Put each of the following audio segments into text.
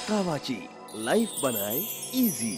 कावाची life बनाए easy.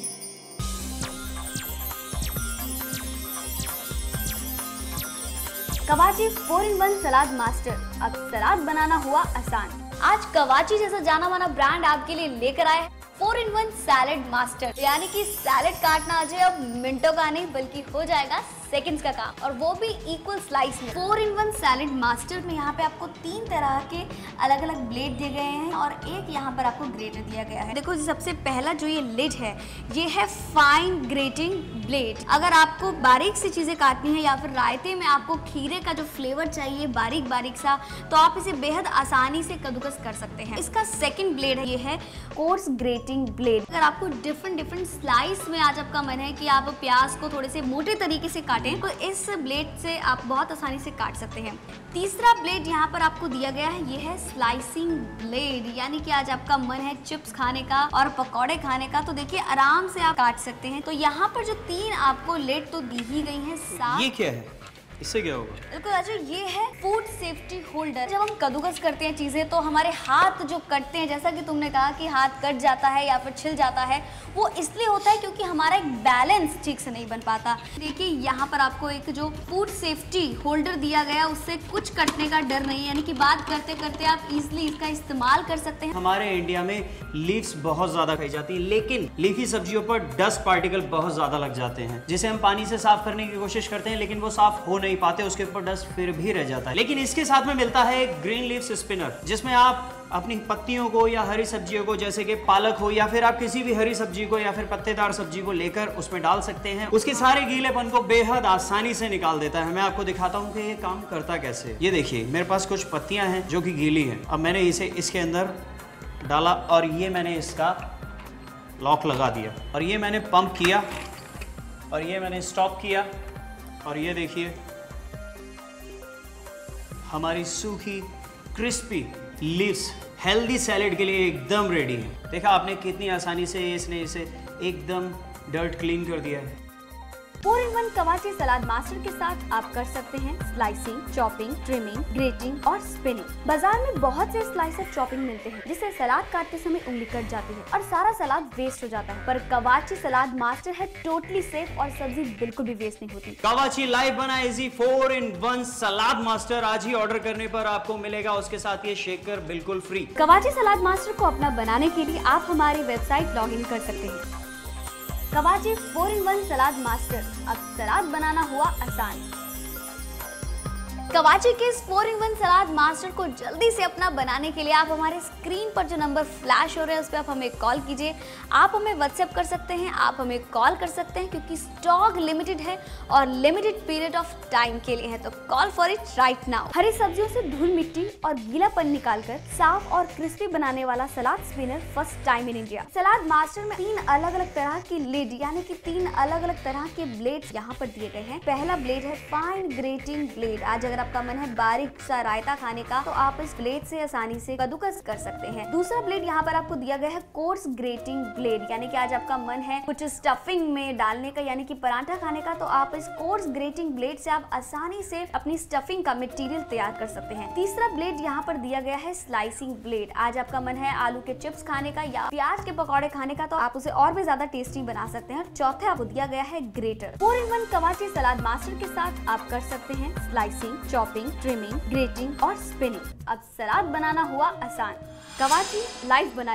कवाची 4-in-1 सलाद master, अब सलाद बनाना हुआ आसान। आज कवाची जैसा जाना माना ब्रांड आपके लिए लेकर आए 4-in-1 सैलेड मास्टर, यानी कि सैलेड काटना आज अब मिनटों का नहीं बल्कि हो जाएगा सेकंड्स का काम, और वो भी इक्वल स्लाइस में। 4-in-1 सैलेड मास्टर में यहाँ पे आपको 3 तरह के अलग अलग ब्लेड दिए गए हैं और एक यहाँ पर आपको ग्रेटर दिया गया है। देखो सबसे पहला जो ये लिड है ये है फाइन ग्रेटिंग ब्लेड। अगर आपको बारीक सी चीजें काटनी है या फिर रायते में आपको खीरे का जो फ्लेवर चाहिए बारीक बारीक सा, तो आप इसे बेहद आसानी से कद्दूकस कर सकते हैं। इसका सेकंड ब्लेड है, ये है कोर्स ग्रेटिंग ब्लेड। अगर आपको डिफरेंट स्लाइस में आज आपका मन है कि आप प्याज को थोड़े से मोटे तरीके से काटें, तो इस ब्लेड से आप बहुत आसानी से काट सकते हैं। तीसरा ब्लेड यहाँ पर आपको दिया गया है, ये है स्लाइसिंग ब्लेड, यानी कि आज आपका मन है चिप्स खाने का और पकौड़े खाने का, तो देखिए आराम से आप काट सकते हैं। तो यहाँ पर जो 3 आपको लेड तो दी ही गई हैं, साथ ये क्या है, इससे क्या होगा? बिल्कुल राजू, ये है फूड सेफ्टी होल्डर। जब हम कद्दूकस करते हैं चीजें तो हमारे हाथ जो कटते हैं, जैसा कि तुमने कहा कि हाथ कट जाता है या फिर छिल जाता है, वो इसलिए होता है क्योंकि हमारा एक बैलेंस ठीक से नहीं बन पाता। देखिए यहाँ पर आपको एक जो फूड सेफ्टी होल्डर दिया गया, उससे कुछ कटने का डर नहीं है, यानी कि बात करते करते आप इजिली इसका इस्तेमाल कर सकते हैं। हमारे इंडिया में लीव्स बहुत ज्यादा खाई जाती है, लेकिन लीफी सब्जियों पर डस्ट पार्टिकल बहुत ज्यादा लग जाते हैं, जिसे हम पानी से साफ करने की कोशिश करते हैं, लेकिन वो साफ हो नहीं पाते, उसके ऊपर डस्ट फिर भी रह जाता है। लेकिन इसके साथ में मिलता है एक ग्रीन लीव्स स्पिनर, जिसमें आप अपनी पत्तियों को या हरी सब्जियों को, जैसे कि पालक हो या फिर आप किसी भी हरी सब्जी को या फिर पत्तेदार सब्जी को लेकर उसमें डाल सकते हैं। उसके सारे गीलेपन को बेहद आसानी से निकाल देता है। मैं आपको दिखाता हूँ कि ये काम करता कैसे। ये देखिए मेरे पास कुछ पत्तियां हैं जो कि गीली हैं। अब मैंने इसे इसके अंदर डाला और ये मैंने इसका लॉक लगा दिया, और ये मैंने पंप किया और ये मैंने स्टॉप किया, और ये देखिए हमारी सूखी क्रिस्पी लीव्स हेल्दी सैलेड के लिए एकदम रेडी है। देखा आपने कितनी आसानी से इसने इसे एकदम डर्ट क्लीन कर दिया है। 4-in-1 कवाची सलाद मास्टर के साथ आप कर सकते हैं स्लाइसिंग, चॉपिंग, ट्रिमिंग, ग्रेटिंग और स्पिनिंग। बाजार में बहुत से स्लाइसर चॉपिंग मिलते हैं, जिससे सलाद काटते समय उंगली कट जाती है और सारा सलाद वेस्ट हो जाता है, पर कवाची सलाद मास्टर है टोटली सेफ और सब्जी बिल्कुल भी वेस्ट नहीं होती। कवाची लाइफ बना इजी 4-in-1 सलाद मास्टर आज ही ऑर्डर करने पर आपको मिलेगा, उसके साथ ये शेकर बिल्कुल फ्री। कवाची सलाद मास्टर को अपना बनाने के लिए आप हमारी वेबसाइट लॉग इन कर सकते हैं। कवाची 4-in-1 सलाद मास्टर, अब सलाद बनाना हुआ आसान। कवाची के इस 4-in-1 सलाद मास्टर को जल्दी से अपना बनाने के लिए आप हमारे स्क्रीन पर जो नंबर फ्लैश हो रहे हैं उस पर आप हमें कॉल कीजिए। आप हमें व्हाट्सएप कर सकते हैं, आप हमें कॉल कर सकते हैं, क्योंकि स्टॉक लिमिटेड है और लिमिटेड पीरियड ऑफ टाइम के लिए है, तो call for it right now. हरी सब्जियों से धूल मिट्टी और गीलापन निकालकर साफ और क्रिस्पी बनाने वाला salad spinner first time in India. Salad master में 3 अलग अलग तरह की लिड, यानी कि 3 अलग अलग तरह के ब्लेड्स यहाँ पर दिए गए हैं। पहला ब्लेड है फाइन ग्रेटिंग ब्लेड। आज अगर आपका मन है बारीक सा रायता खाने का, तो आप इस ब्लेड से आसानी से कद्दूकस कर सकते हैं। दूसरा ब्लेड यहाँ पर आपको दिया गया है कोर्स ग्रेटिंग ब्लेड, यानी कि आज आपका मन है कुछ स्टफिंग में डालने का, यानी कि पराठा खाने का, तो आप इस कोर्स ग्रेटिंग ब्लेड से आप आसानी से अपनी स्टफिंग का मटेरियल तैयार कर सकते हैं। तीसरा ब्लेड यहाँ पर दिया गया है स्लाइसिंग ब्लेड। आज आपका मन है आलू के चिप्स खाने का या प्याज के पकौड़े खाने का, तो आप उसे और भी ज्यादा टेस्टी बना सकते हैं। चौथा आपको दिया गया है ग्रेटर। 4-in-1 कवाची सलाद मास्टर के साथ आप कर सकते हैं स्लाइसिंग, चॉपिंग, ट्रिमिंग, ग्रेटिंग और स्पिनिंग। अब सलाद बनाना हुआ आसान। कवाची लाइफ बना